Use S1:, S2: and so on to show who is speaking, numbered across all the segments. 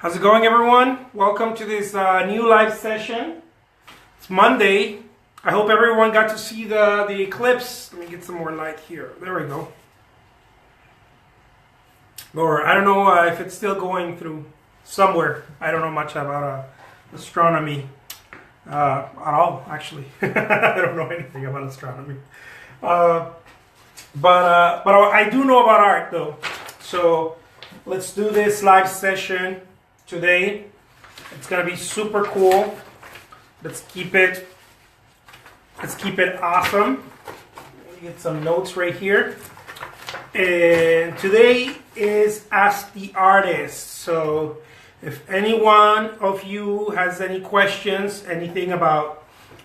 S1: How's it going, everyone? Welcome to this new live session. It's Monday. I hope everyone got to see the eclipse. Let me get some more light here. There we go. Or I don't know if it's still going through somewhere. I don't know much about astronomy at all, actually. I don't know anything about astronomy. But I do know about art, though. So let's do this live session today. It's gonna be super cool. Let's keep it awesome. Let me get some notes right here. And today is Ask the Artist. So if anyone of you has any questions, anything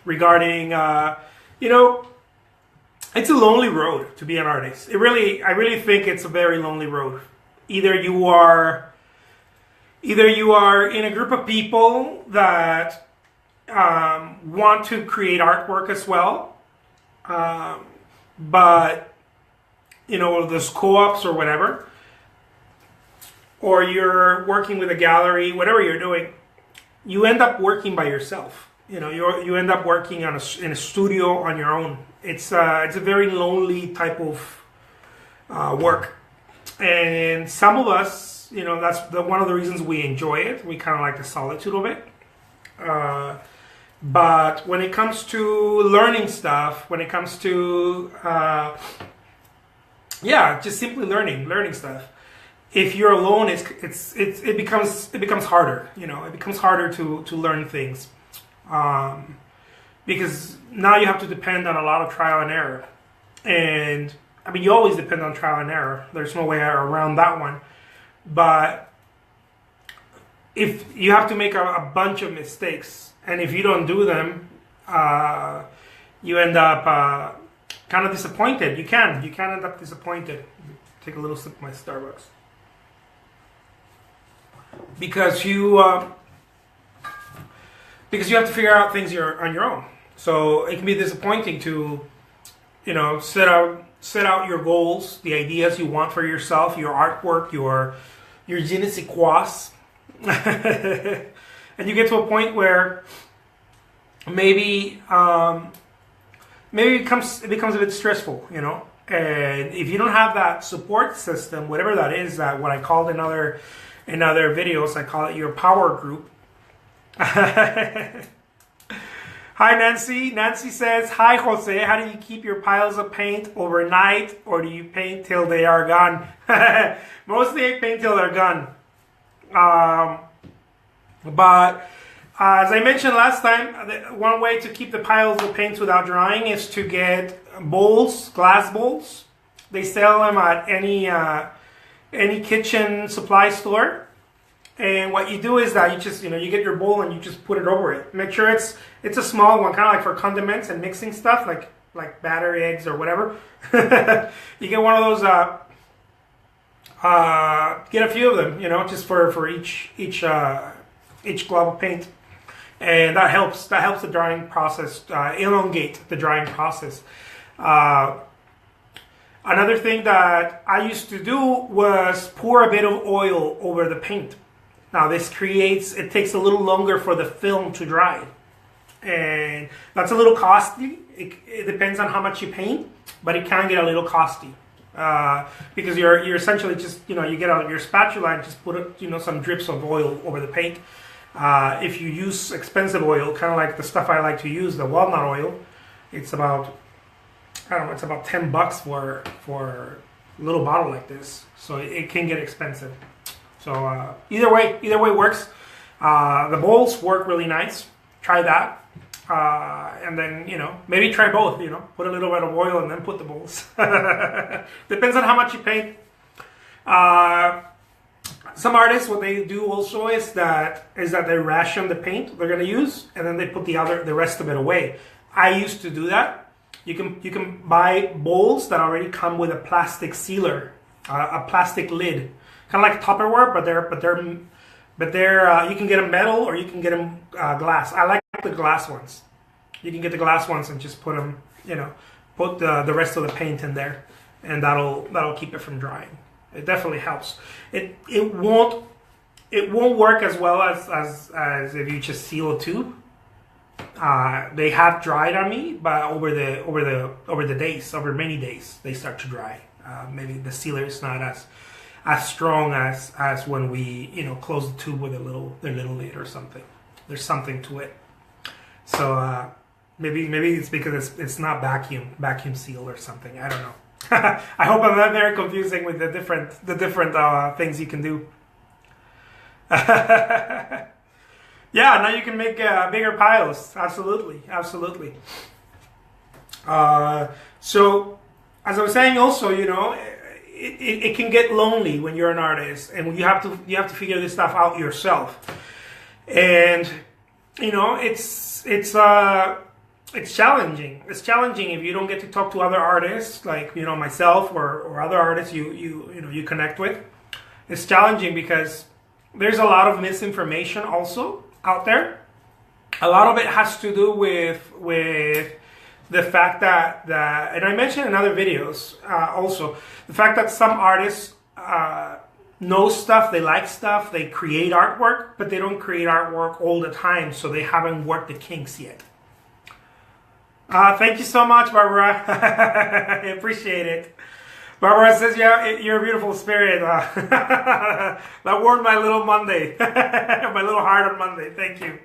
S1: regarding it's a lonely road to be an artist. I really think it's a very lonely road. Either you are in a group of people that want to create artwork as well, but there's co-ops or whatever, or you're working with a gallery, whatever you're doing, you end up working by yourself. You end up working in a studio on your own. It's a very lonely type of work, and some of us, that's one of the reasons we enjoy it. We kind of like the solitude of it. But when it comes to learning stuff, when it comes to just simply learning stuff, if you're alone, it becomes harder. It becomes harder to learn things, because now you have to depend on a lot of trial and error. And I mean, you always depend on trial and error. There's no way around that one. But if you have to make a bunch of mistakes, and if you don't do them, you end up kind of disappointed. You can end up disappointed. Take a little sip of my Starbucks. Because you have to figure out things on your own. So it can be disappointing to, set out your goals, the ideas you want for yourself, your artwork, your je ne sais quoi, and you get to a point where maybe it becomes a bit stressful, And if you don't have that support system, whatever that is, what I called in other videos, I call it your power group. Hi, Nancy. Nancy says, "Hi, Jose. How do you keep your piles of paint overnight, or do you paint till they are gone?" Mostly I paint till they're gone. But as I mentioned last time, one way to keep the piles of paint without drying is to get bowls, glass bowls. They sell them at any kitchen supply store. And what you do is that you just, you get your bowl and you just put it over it. Make sure it's a small one, kind of like for condiments and mixing stuff, like batter, eggs, or whatever. You get one of those. Get a few of them, just for each glob of paint, and that helps. That helps the drying process, elongate the drying process. Another thing that I used to do was pour a bit of oil over the paint. Now it takes a little longer for the film to dry, and that's a little costly. It depends on how much you paint, but it can get a little costly, because you're essentially just, you get out your spatula and just put some drips of oil over the paint. If you use expensive oil, kind of like the stuff I like to use, the walnut oil, it's about $10 for a little bottle like this. So it can get expensive. So either way works. The bowls work really nice. Try that. And then, maybe try both, put a little bit of oil and then put the bowls. Depends on how much you paint. Some artists, what they do also is that they ration the paint they're going to use, and then they put the rest of it away. I used to do that. You can buy bowls that already come with a plastic sealer, a plastic lid, kind of like Tupperware, but you can get them metal or you can get them glass. I like the glass ones. You can get the glass ones and just put them, put the rest of the paint in there, and that'll keep it from drying. It definitely helps. It won't it won't work as well as if you just seal a tube. They have dried on me, but over many days, they start to dry. Maybe the sealer is not as strong as when we close the tube with a little lid or something. There's something to it. So maybe it's because it's not vacuum sealed or something. I don't know. I hope I'm not very confusing with the different things you can do. Yeah, now you can make bigger piles. Absolutely. So, as I was saying, also, it can get lonely when you're an artist, and you have to figure this stuff out yourself. And it's challenging. It's challenging if you don't get to talk to other artists, like myself or other artists you connect with. It's challenging because there's a lot of misinformation also out there. A lot of it has to do with the fact that and I mentioned in other videos also, the fact that some artists know stuff, they like stuff, they create artwork, but they don't create artwork all the time, so they haven't worked the kinks yet. Thank you so much, Barbara. I appreciate it. Barbara says, yeah, you're a beautiful spirit. That warmed my little Monday. My little heart on Monday. Thank you.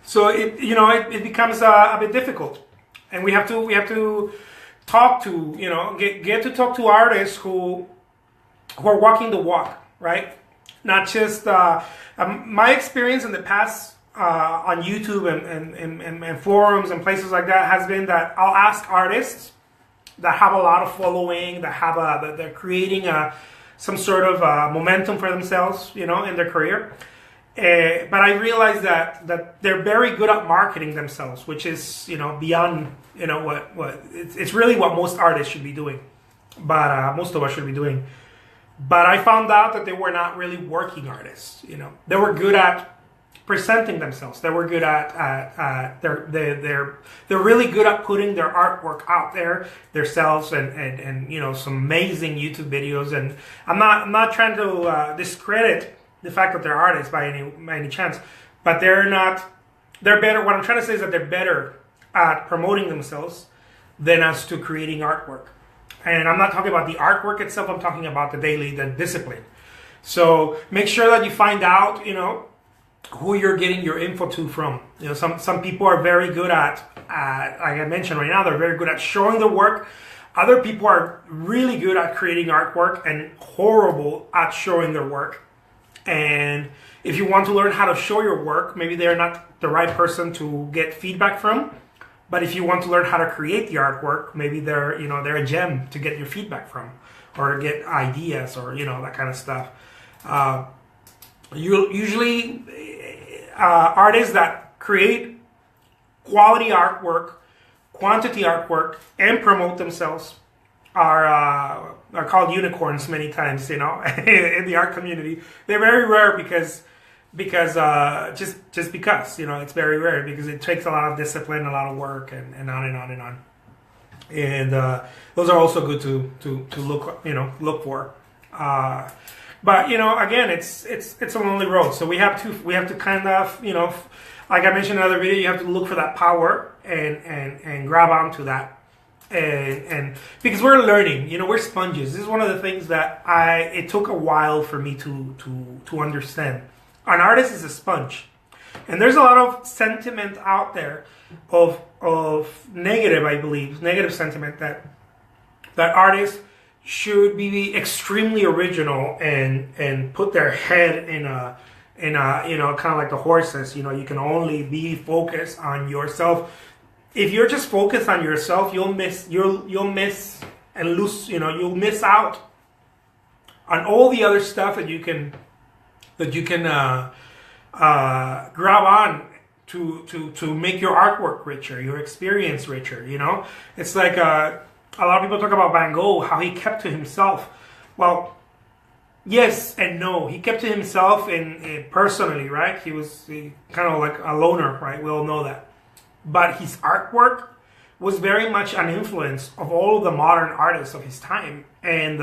S1: So it becomes a bit difficult. And we have to talk to, get to talk to artists who are walking the walk, right? Not just, my experience in the past on YouTube and forums and places like that has been that I'll ask artists that have a lot of following, that they're creating some sort of momentum for themselves, in their career. But I realized that they're very good at marketing themselves, which is beyond what it's really what most artists should be doing, but most of us should be doing. But I found out that they were not really working artists. They were good at presenting themselves. They were good at they're really good at putting their artwork out there themselves, and some amazing YouTube videos. And I'm not trying to discredit the fact that they're artists by any chance, but they're better. What I'm trying to say is that they're better at promoting themselves than as to creating artwork. And I'm not talking about the artwork itself. I'm talking about the discipline. So make sure that you find out, who you're getting your info to from. Some people are very good at, like I mentioned right now, they're very good at showing their work. Other people are really good at creating artwork and horrible at showing their work. And if you want to learn how to show your work, maybe they're not the right person to get feedback from. But if you want to learn how to create the artwork, maybe they're a gem to get your feedback from, or get ideas, or that kind of stuff. Usually, artists that create quality artwork, quantity artwork, and promote themselves are called unicorns many times. In the art community, they're very rare because just because it's very rare, because it takes a lot of discipline, a lot of work, and on and on and on. And those are also good to look for. But again, it's a lonely road. So we have to kind of like I mentioned in another video, you have to look for that power and grab onto that. And because we're learning, we're sponges. This is one of the things that it took a while for me to understand. An artist is a sponge, and there's a lot of sentiment out there of negative sentiment that artists should be extremely original and put their head in a kind of like the horses. You can only be focused on yourself. If you're just focused on yourself, you'll miss and lose. You'll miss out on all the other stuff that you can grab on to make your artwork richer, your experience richer. It's like a lot of people talk about Van Gogh, how he kept to himself. Well, yes and no. He kept to himself in personally, right? He was kind of like a loner, right? We all know that. But his artwork was very much an influence of all of the modern artists of his time and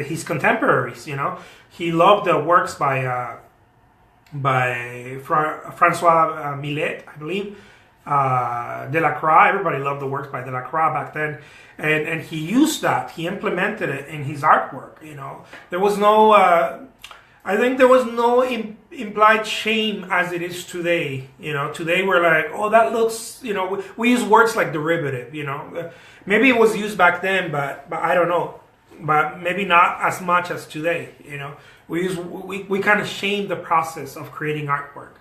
S1: his contemporaries. You know, he loved the works by Francois Millet, I believe, Delacroix. Everybody loved the works by Delacroix back then, and he used that. He implemented it in his artwork. You know, there was no. I think there was no implied shame as it is today. You know, today we're like, oh, that looks, you know, we use words like derivative, you know. Maybe it was used back then, but I don't know. But maybe not as much as today, you know. We kind of shame the process of creating artwork.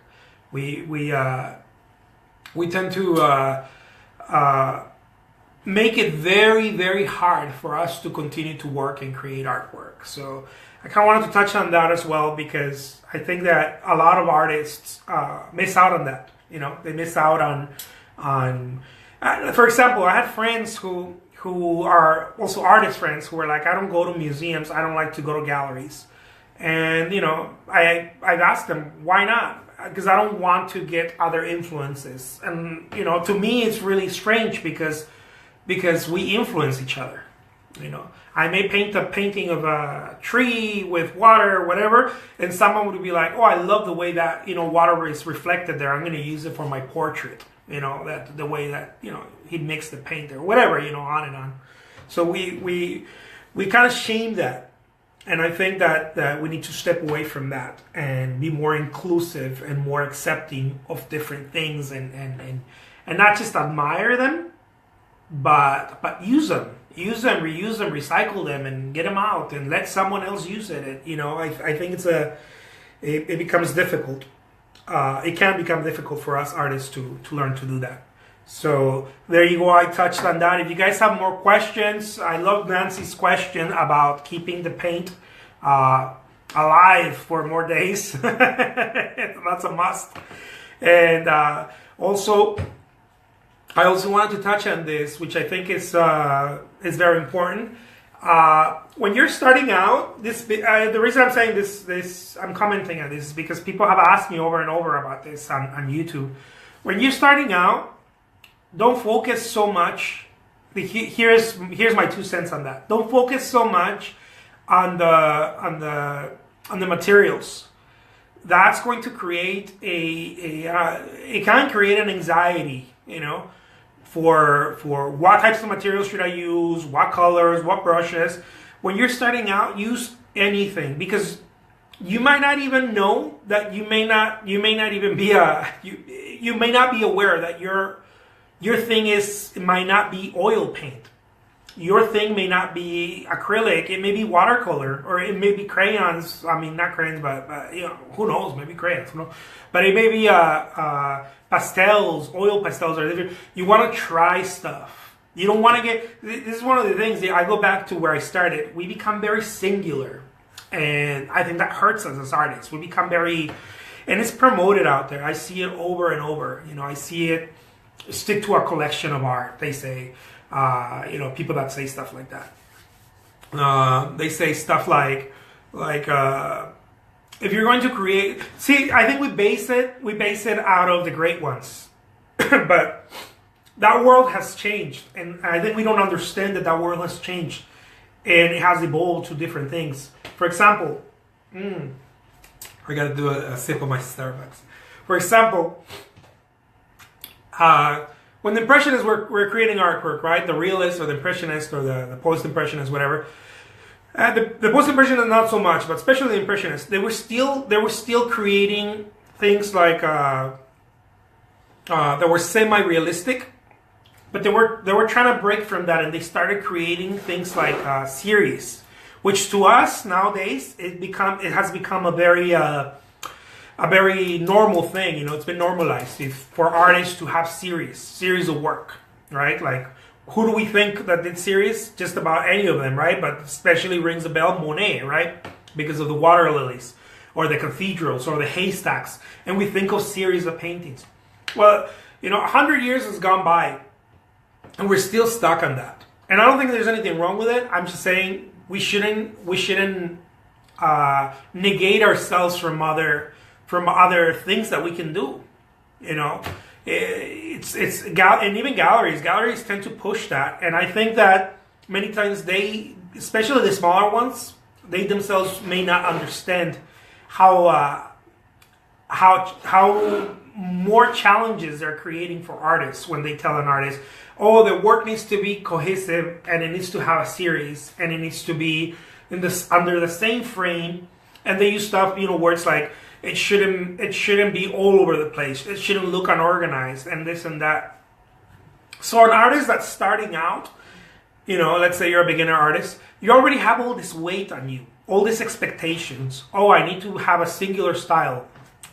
S1: We tend to make it very, very hard for us to continue to work and create artwork. So I kind of wanted to touch on that as well, because I think that a lot of artists miss out on that. You know, they miss out on for example, I had friends who are also artist friends who were like, I don't go to museums, I don't like to go to galleries. And, you know, I've asked them, why not? Because I don't want to get other influences. And, you know, to me, it's really strange because we influence each other. You know, I may paint a painting of a tree with water or whatever, and someone would be like, oh, I love the way that, you know, water is reflected there. I'm going to use it for my portrait. You know, that the way that, you know, he'd mix the paint or whatever, you know, on and on. So we kind of shame that. And I think that we need to step away from that and be more inclusive and more accepting of different things and not just admire them, but use them, reuse them, recycle them, and get them out and let someone else use it. You know, I think it becomes difficult. It can become difficult for us artists to learn to do that. So there you go. I touched on that. If you guys have more questions, I love Nancy's question about keeping the paint alive for more days. That's a must. And also, I also wanted to touch on this, which I think is very important. When you're starting out, the reason I'm saying this, I'm commenting on this is because people have asked me over and over about this on YouTube. When you're starting out, don't focus so much. Here's my 2 cents on that. Don't focus so much on the materials. That's going to create it can create an anxiety, you know, for what types of materials should I use, what colors, what brushes. When you're starting out, use anything, because you might not even know that you may not even be you may not be aware that your thing it might not be oil paint. Your thing may not be acrylic. It may be watercolor, or it may be crayons. I mean, not crayons, but you know, who knows? Maybe crayons. Who knows? But it may be pastels, oil pastels, or different. You want to try stuff. You don't want to get. This is one of the things that I go back to where I started. We become very singular, and I think that hurts us as artists. We become very, and it's promoted out there. I see it over and over. You know, I see it. Stick to a collection of art, they say. You know, people that say stuff like that. They say stuff like if you're going to create, see, I think we base it out of the great ones, but that world has changed, and I think we don't understand that world has changed, and it has evolved to different things. For example, I gotta do a sip of my Starbucks. For example, when the Impressionists were creating artwork, right? The Realists or the Impressionists or the Post-Impressionists, whatever. The Post-Impressionists not so much, but especially the Impressionists, they were still creating things like that were semi-realistic, but they were trying to break from that, and they started creating things like series, which to us nowadays it has become a very normal thing. You know, it's been normalized for artists to have series of work, right? Like, who do we think that did series? Just about any of them, right? But especially rings a bell, Monet, right? Because of the water lilies, or the cathedrals, or the haystacks, and we think of series of paintings. Well, you know, 100 years has gone by, and we're still stuck on that. And I don't think there's anything wrong with it. I'm just saying we shouldn't negate ourselves from other things that we can do. You know, And even galleries tend to push that, and I think that many times especially the smaller ones, they themselves may not understand how more challenges they're creating for artists when they tell an artist, oh, the work needs to be cohesive and it needs to have a series and it needs to be under the same frame, and they use stuff, words like it shouldn't be all over the place, it shouldn't look unorganized and this and that. So an artist that's starting out, let's say you're a beginner artist, you already have all this weight on you, all these expectations. Oh, I need to have a singular style.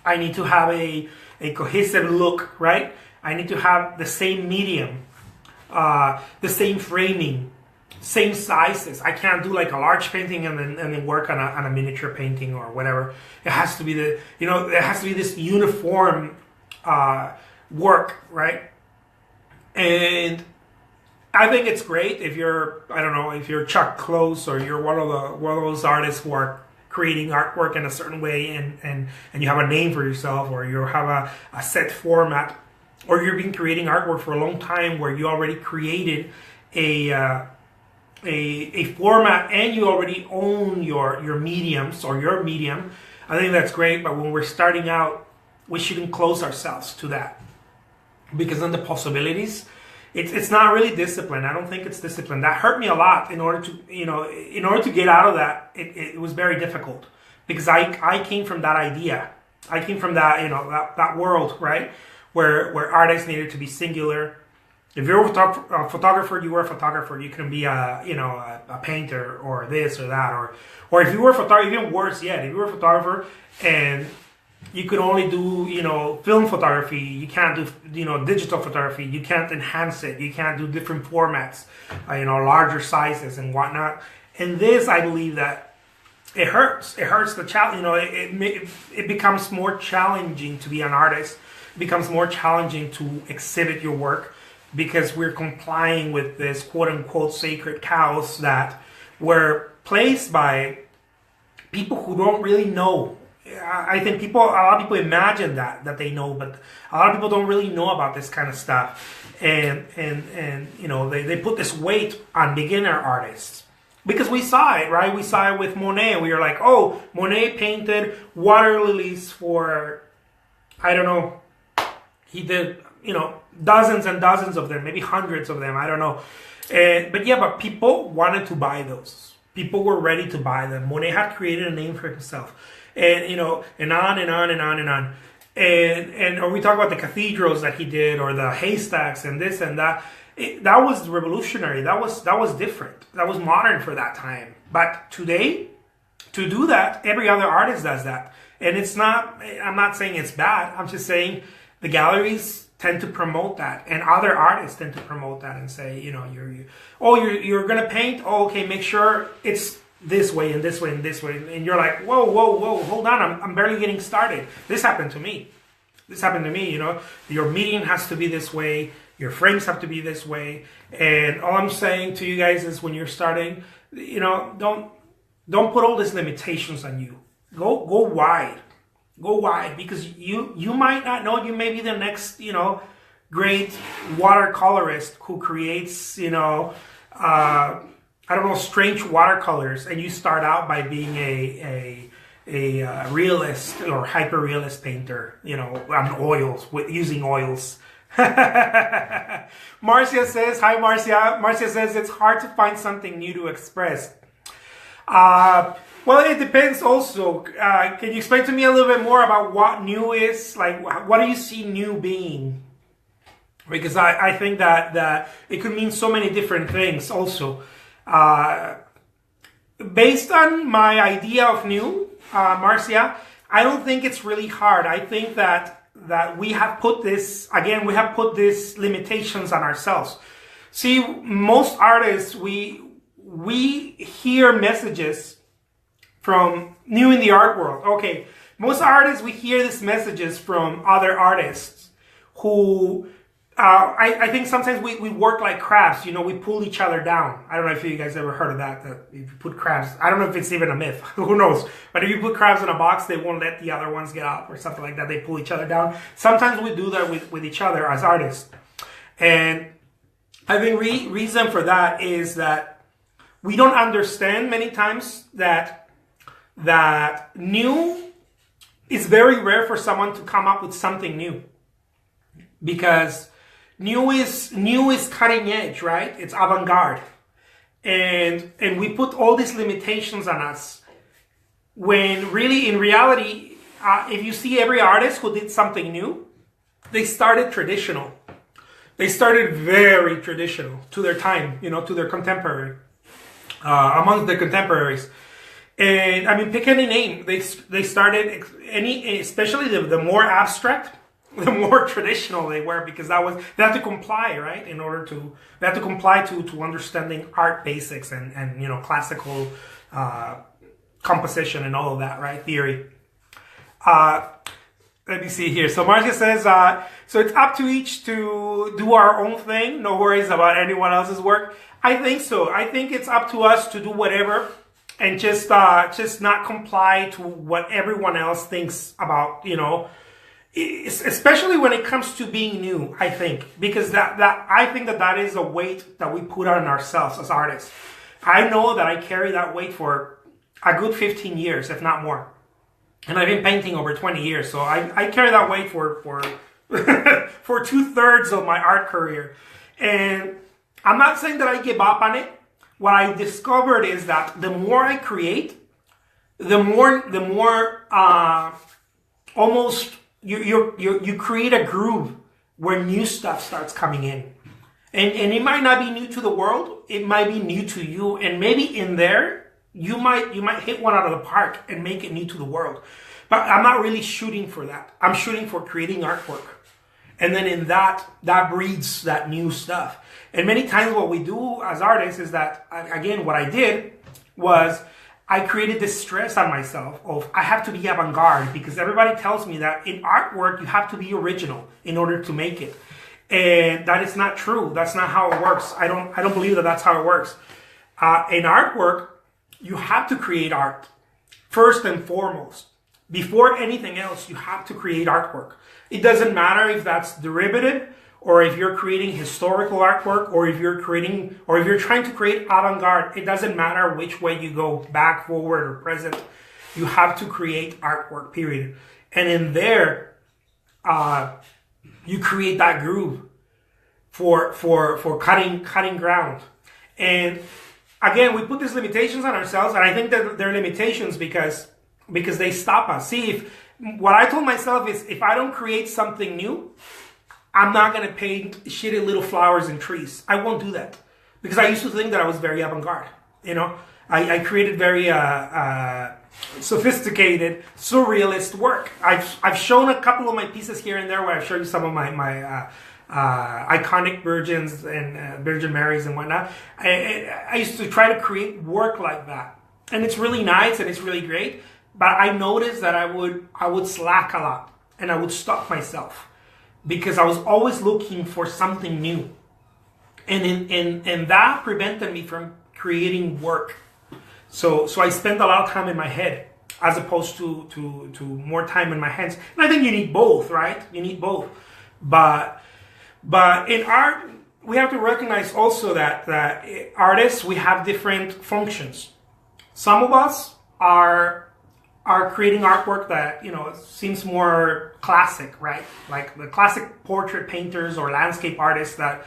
S1: I need to have a cohesive look, right? I need to have the same medium, the same framing, same sizes. I can't do like a large painting and then work on a miniature painting or whatever. It has to be it has to be this uniform work, right? And I think it's great if you're, if you're Chuck Close or you're one of those artists who are creating artwork in a certain way and you have a name for yourself, or you have a set format, or you've been creating artwork for a long time where you already created a format and you already own your mediums or your medium. I think that's great, but when we're starting out, we shouldn't close ourselves to that, because then the possibilities, it's not really discipline. I don't think it's discipline. That hurt me a lot. In order to get out of that, it was very difficult, because I came from that idea. I came from that that world, right, where artists needed to be singular. If you're a photographer, you were a photographer. You couldn't be a painter or this or that, or if you were a photographer, even worse yet, if you were a photographer and you could only do, film photography. You can't do, digital photography. You can't enhance it. You can't do different formats, larger sizes and whatnot. And this, I believe that it hurts. It hurts the challenge. It becomes more challenging to be an artist. It becomes more challenging to exhibit your work, because we're complying with this quote unquote sacred cows that were placed by people who don't really know. I think a lot of people imagine that they know, but a lot of people don't really know about this kind of stuff, and they put this weight on beginner artists, because we saw it, right? We saw it with Monet. We were like, oh, Monet painted water lilies for, I don't know, he did dozens and dozens of them, maybe hundreds of them, I don't know, but people wanted to buy those. People were ready to buy them. Monet had created a name for himself. And and on and on and on and on, or we talk about the cathedrals that he did, or the haystacks and this and that. That was revolutionary. That was different. That was modern for that time. But today, to do that, every other artist does that, and it's not. I'm not saying it's bad. I'm just saying the galleries tend to promote that, and other artists tend to promote that and say, you're gonna paint. Oh, okay, make sure it's this way and this way and this way, and you're like, whoa, hold on, I'm barely getting started. This happened to me. Your medium has to be this way, your frames have to be this way, and all I'm saying to you guys is, when you're starting, don't put all these limitations on you. Go wide, because you might not know, you may be the next great watercolorist who creates strange watercolors, and you start out by being a realist or hyper-realist painter, on oils, using oils. Marcia says, hi Marcia. Marcia says, it's hard to find something new to express. Well, it depends also. Can you explain to me a little bit more about what new is? Like, what do you see new being? Because I think that it could mean so many different things also. Based on my idea of new, Marcia, I don't think it's really hard. I think that we have put these limitations on ourselves. See, most artists, we hear messages from new in the art world. Okay, most artists, we hear these messages from other artists who I think sometimes we work like crabs. You know, we pull each other down. I don't know if you guys ever heard of that. That if you put crabs, I don't know if it's even a myth. Who knows? But if you put crabs in a box, they won't let the other ones get out or something like that. They pull each other down. Sometimes we do that with each other as artists. And I think reason for that is that we don't understand many times that new is very rare for someone to come up with something new, because new is cutting edge, right? It's avant-garde, and we put all these limitations on us when really in reality, if you see every artist who did something new, they started traditional. They started very traditional to their time, you know, to their contemporary, among the contemporaries. And I mean, pick any name. They started especially the more abstract, the more traditional they were, because they had to comply, right? They had to comply to understanding art basics and you know, classical composition and all of that, right? Theory. Let me see here. So Marcia says, so it's up to each to do our own thing. No worries about anyone else's work. I think so. I think it's up to us to do whatever and just not comply to what everyone else thinks about, you know, especially when it comes to being new, I think, because I think that is a weight that we put on ourselves as artists. I know that I carry that weight for a good 15 years, if not more. And I've been painting over 20 years, so I carry that weight for for 2/3 of my art career. And I'm not saying that I give up on it. What I discovered is that the more I create, the more almost you create a groove where new stuff starts coming in. And it might not be new to the world, it might be new to you, and maybe in there you might hit one out of the park and make it new to the world. But I'm not really shooting for that. I'm shooting for creating artwork. And then in that breeds that new stuff. And many times what we do as artists is that, again, what I did was I created this stress on myself of I have to be avant-garde, because everybody tells me that in artwork you have to be original in order to make it. And that is not true. That's not how it works. I don't believe that that's how it works. In artwork, you have to create art first and foremost. Before anything else, you have to create artwork. It doesn't matter if that's derivative, or if you're creating historical artwork, or if you're trying to create avant-garde. It doesn't matter which way you go, back, forward, or present. You have to create artwork, period. And in there, you create that groove for cutting ground. And again, we put these limitations on ourselves, and I think that they're limitations because they stop us. See, what I told myself is, if I don't create something new, I'm not going to paint shitty little flowers and trees. I won't do that, because I used to think that I was very avant-garde. You know, I created very sophisticated, surrealist work. I've shown a couple of my pieces here and there where I've shown you some of my iconic Virgins and Virgin Marys and whatnot. I used to try to create work like that, and it's really nice and it's really great. But I noticed that I would slack a lot, and I would stop myself, because I was always looking for something new, and that prevented me from creating work. So I spent a lot of time in my head as opposed to more time in my hands. And I think you need both, right? You need both. But in art, we have to recognize also that artists, we have different functions. Some of us are creating artwork that, you know, seems more classic, right? Like the classic portrait painters or landscape artists that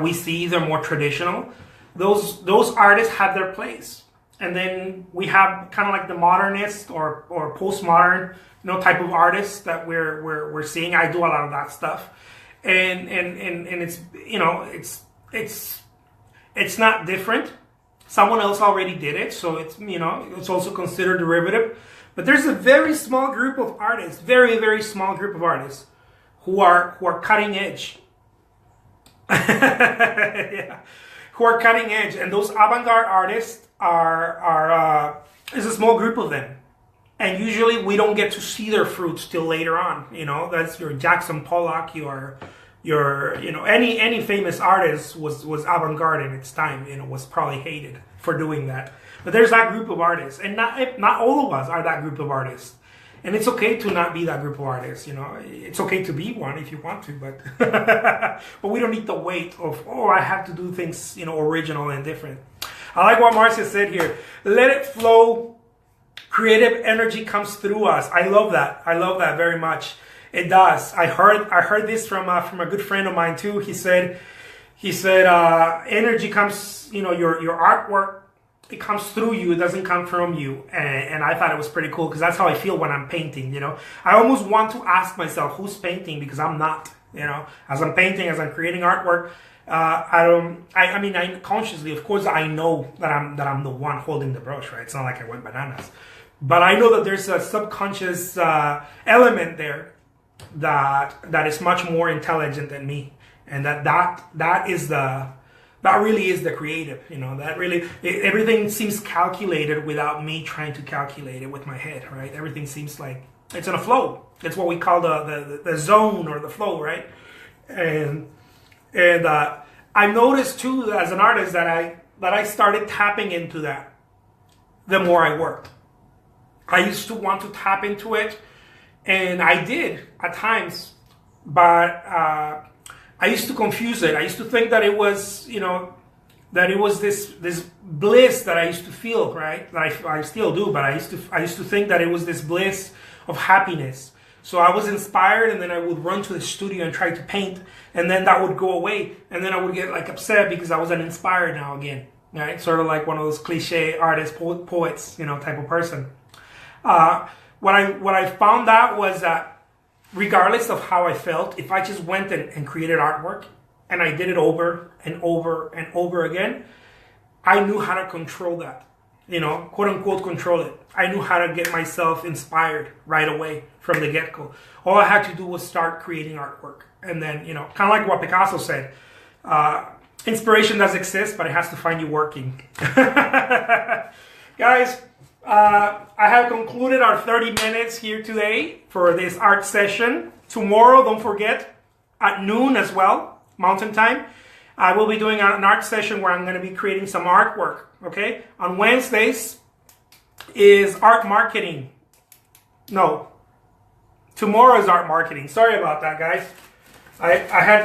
S1: we see, they're more traditional. Those artists have their place. And then we have kind of like the modernist or postmodern, you know, type of artists that we're seeing. I do a lot of that stuff. And it's, you know, it's not different. Someone else already did it, so it's, you know, it's also considered derivative. But there's a very small group of artists, very, very small group of artists who are cutting edge. Yeah. Who are cutting edge. And those avant-garde artists is a small group of them. And usually we don't get to see their fruits till later on. You know, that's your Jackson Pollock, your any famous artist was avant-garde in its time, was probably hated for doing that. But there's that group of artists, and not all of us are that group of artists. And it's okay to not be that group of artists, It's okay to be one if you want to, but but we don't need the weight of, I have to do things, original and different. I like what Marcia said here. Let it flow. Creative energy comes through us. I love that. I love that very much. It does. I heard this from a good friend of mine too. He said energy comes, your artwork, it comes through you, it doesn't come from you. And I thought it was pretty cool because that's how I feel when I'm painting, I almost want to ask myself who's painting, because I'm not, as I'm painting, as I'm creating artwork, I consciously, of course, I know that I'm the one holding the brush, right? It's not like I went bananas, but I know that there's a subconscious element there that is much more intelligent than me, and that really is the creative, that really, everything seems calculated without me trying to calculate it with my head, right? Everything seems like it's in a flow. It's what we call the zone or the flow, right? And I noticed too, as an artist, that I started tapping into that the more I worked. I used to want to tap into it, and I did at times, but I used to confuse it. I used to think that it was, this bliss that I used to feel, right? That I still do, but I used to think that it was this bliss of happiness. So I was inspired, and then I would run to the studio and try to paint, and then that would go away, and then I would get upset because I wasn't inspired now again, right? Sort of like one of those cliche artists, poets, type of person. What I found out was that regardless of how I felt, if I just went and created artwork and I did it over and over and over again, I knew how to control that, quote unquote control it. I knew how to get myself inspired right away from the get-go. All I had to do was start creating artwork. And then, kind of like what Picasso said, inspiration does exist, but it has to find you working. Guys, I have concluded our 30 minutes here today for this art session. Tomorrow, don't forget, at noon as well, Mountain Time, I will be doing an art session where I'm going to be creating some artwork, okay? On Wednesdays is art marketing. No, tomorrow is art marketing. Sorry about that, guys. I had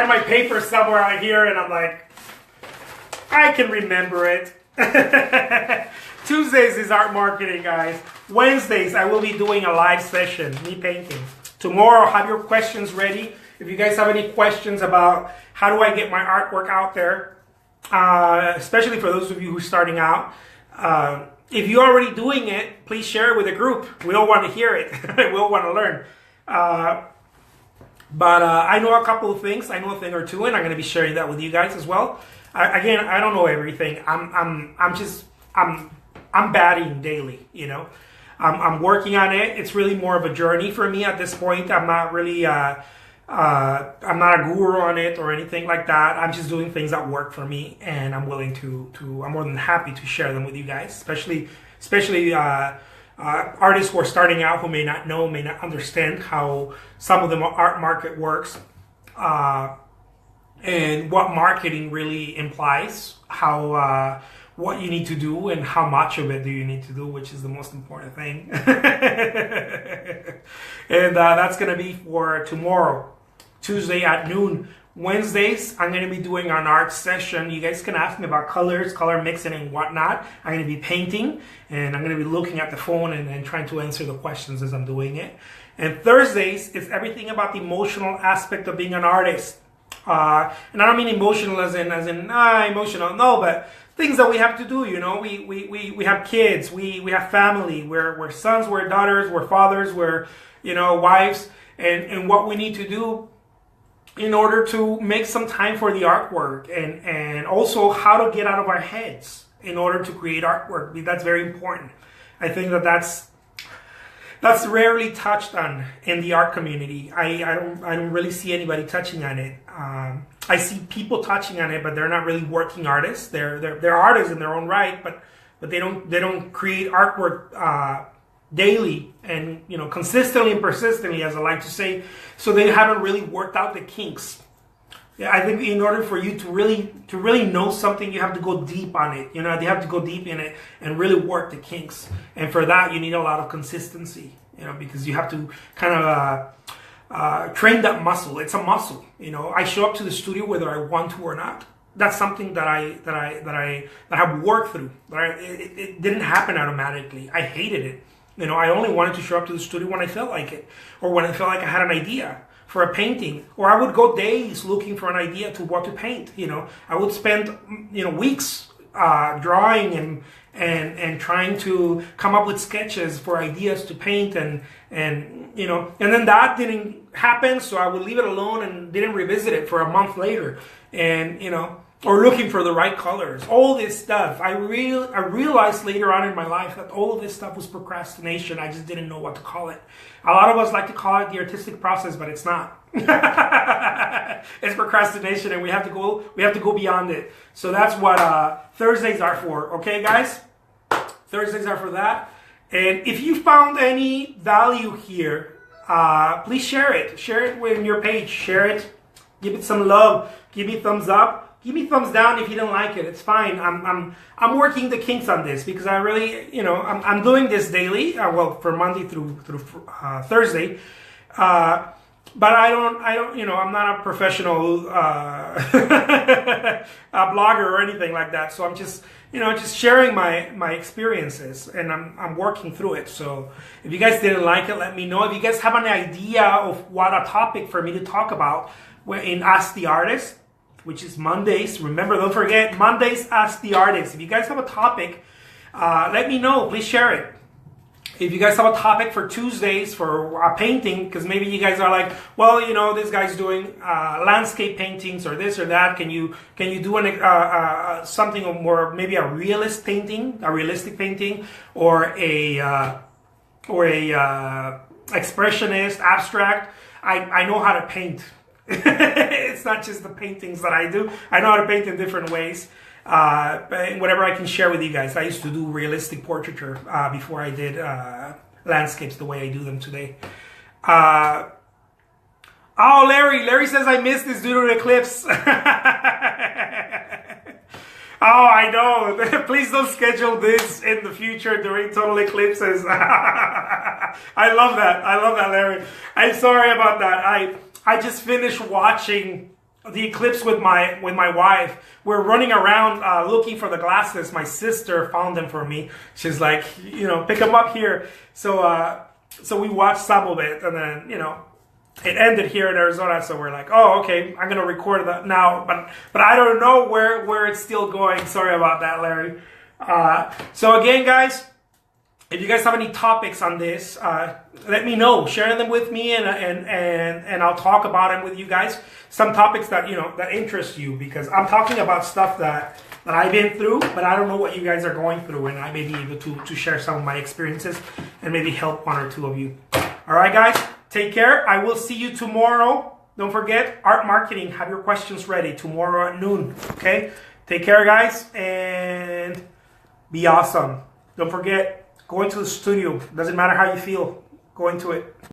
S1: my paper somewhere out here, and I'm like, I can remember it. Tuesdays is art marketing, guys. Wednesdays, I will be doing a live session, me painting. Tomorrow, have your questions ready. If you guys have any questions about how do I get my artwork out there, especially for those of you who are starting out, if you're already doing it, please share it with a group. We all want to hear it. We all want to learn. But I know a couple of things. I know a thing or two, and I'm going to be sharing that with you guys as well. Again, I don't know everything. I'm batting daily, I'm working on it. It's really more of a journey for me at this point. I'm not really, I'm not a guru on it or anything like that. I'm just doing things that work for me, and I'm willing I'm more than happy to share them with you guys, especially artists who are starting out, who may not know, may not understand how some of the art market works, and what marketing really implies, what you need to do and how much of it do you need to do, which is the most important thing. And that's going to be for tomorrow, Tuesday at noon. Wednesdays, I'm going to be doing an art session. You guys can ask me about colors, color mixing and whatnot. I'm going to be painting, and I'm going to be looking at the phone and trying to answer the questions as I'm doing it. And Thursdays is everything about the emotional aspect of being an artist. And I don't mean emotional as in emotional, no, but things that we have to do, we have kids, we have family, we're sons, we're daughters, we're fathers, we're, wives, and what we need to do in order to make some time for the artwork, and also how to get out of our heads in order to create artwork. That's very important. I think that's rarely touched on in the art community. I don't really see anybody touching on it. I see people touching on it, but they're not really working artists. They're artists in their own right, but they don't create artwork daily and, you know, consistently and persistently, as I like to say, so they haven't really worked out the kinks. Yeah, I think in order for you to really know something, you have to go deep on it. You know, you have to go deep in it and really work the kinks. And for that, you need a lot of consistency. You know, because you have to kind of train that muscle. It's a muscle. You know, I show up to the studio whether I want to or not. That's something that I have worked through. It didn't happen automatically. I hated it. You know, I only wanted to show up to the studio when I felt like it, or when I felt like I had an idea for a painting, or I would go days looking for an idea to what to paint. You know, I would spend, you know, weeks drawing and trying to come up with sketches for ideas to paint, and you know, and then that didn't happen, so I would leave it alone and didn't revisit it for a month later, and you know, or looking for the right colors. All this stuff, I realized later on in my life that all of this stuff was procrastination. I just didn't know what to call it. A lot of us like to call it the artistic process, but it's not. It's procrastination, and we have to go beyond it. So that's what Thursdays are for. Okay, guys? Thursdays are for that. And if you found any value here, please share it. Share it with your page. Share it. Give it some love. Give me thumbs up. Give me thumbs down if you don't like it. It's fine. I'm working the kinks on this because I really, you know, I'm doing this daily. Well, from Monday through Thursday. But I don't, you know, I'm not a professional a blogger or anything like that. So I'm just, you know, just sharing my experiences, and I'm working through it. So if you guys didn't like it, let me know. If you guys have an idea of what a topic for me to talk about in Ask the Artist, which is Mondays. Remember, don't forget, Mondays, Ask the Artist. If you guys have a topic, let me know. Please share it. If you guys have a topic for Tuesdays for a painting, because maybe you guys are like, well, you know, this guy's doing landscape paintings or this or that. Can you do something more, maybe a realistic painting, or a expressionist, abstract? I know how to paint. It's not just the paintings that I do. I know how to paint in different ways. But whatever I can share with you guys. I used to do realistic portraiture before I did landscapes the way I do them today. Oh, Larry says I missed this due to the eclipse. Oh, I know. Please don't schedule this in the future during total eclipses. I love that, Larry. I'm sorry about that. I just finished watching the eclipse with my wife. We're running around looking for the glasses. My sister found them for me. She's like, you know, pick them up here. So we watched some of it, and then, you know, it ended here in Arizona. So we're like, oh, okay, I'm gonna record that now, but I don't know where it's still going. Sorry about that, Larry. So again, guys, if you guys have any topics on this, let me know. Share them with me, and I'll talk about them with you guys. Some topics that, you know, that interest you, because I'm talking about stuff that I've been through, but I don't know what you guys are going through, and I may be able to share some of my experiences and maybe help one or two of you. All right, guys, take care. I will see you tomorrow. Don't forget, Art Marketing. Have your questions ready tomorrow at noon. Okay? Take care, guys, and be awesome. Don't forget, go into the studio. Doesn't matter how you feel. Go into it.